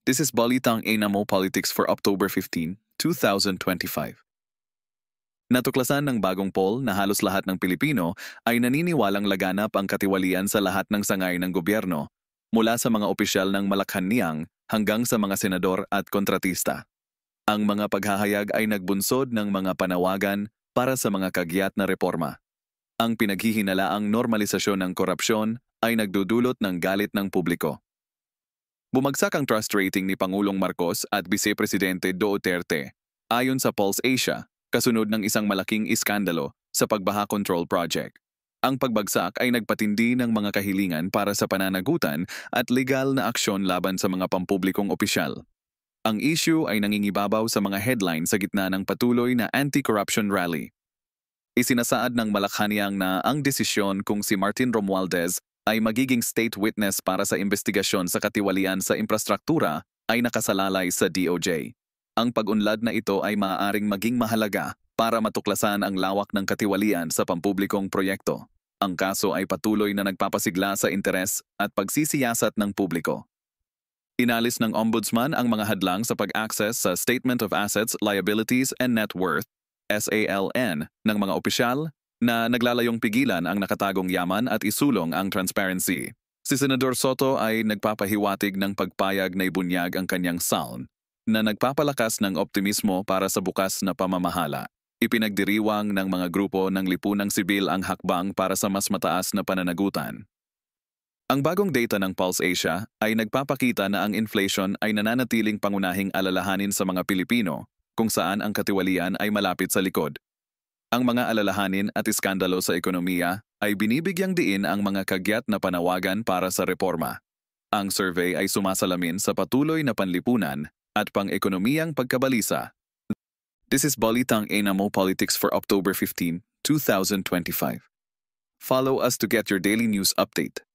This is Balitang Enamo Politics for October 15, 2025. Natuklasan ng bagong poll na halos lahat ng Pilipino ay naniniwalang laganap ang katiwalian sa lahat ng sangay ng gobyerno, mula sa mga opisyal ng Malacanang hanggang sa mga senador at kontratista. Ang mga paghahayag ay nagbunsod ng mga panawagan para sa mga kagyat na reforma. Ang pinaghihinalaang normalisasyon ng korupsyon ay nagdudulot ng galit ng publiko. Bumagsak ang trust rating ni Pangulong Marcos at Vice Presidente Duterte, ayon sa Pulse Asia, kasunod ng isang malaking iskandalo sa pagbaha control project. Ang pagbagsak ay nagpatindi ng mga kahilingan para sa pananagutan at legal na aksyon laban sa mga pampublikong opisyal. Ang issue ay nangingibabaw sa mga headline sa gitna ng patuloy na anti-corruption rally. Isinasaad ng Malacanang na ang desisyon kung si Martin Romualdez ay magiging state witness para sa investigasyon sa katiwalian sa infrastruktura ay nakasalalay sa DOJ. Ang pag-unlad na ito ay maaaring maging mahalaga para matuklasan ang lawak ng katiwalian sa pampublikong proyekto. Ang kaso ay patuloy na nagpapasigla sa interes at pagsisiyasat ng publiko. Inalis ng Ombudsman ang mga hadlang sa pag-access sa Statement of Assets, Liabilities and Net Worth, SALN, ng mga opisyal na naglalayong pigilan ang nakatagong yaman at isulong ang transparency. Si Senador Soto ay nagpapahiwatig ng pagpayag na ibunyag ang kanyang SALN, na nagpapalakas ng optimismo para sa bukas na pamamahala. Ipinagdiriwang ng mga grupo ng lipunang sibil ang hakbang para sa mas mataas na pananagutan. Ang bagong data ng Pulse Asia ay nagpapakita na ang inflation ay nananatiling pangunahing alalahanin sa mga Pilipino, kung saan ang katiwalian ay malapit sa likod. Ang mga alalahanin at iskandalo sa ekonomiya ay binibigyang diin ang mga kagyat na panawagan para sa reforma. Ang survey ay sumasalamin sa patuloy na panlipunan at pang-ekonomiyang pagkabalisa. This is Balitang Enamo Politics for October 15, 2025. Follow us to get your daily news update.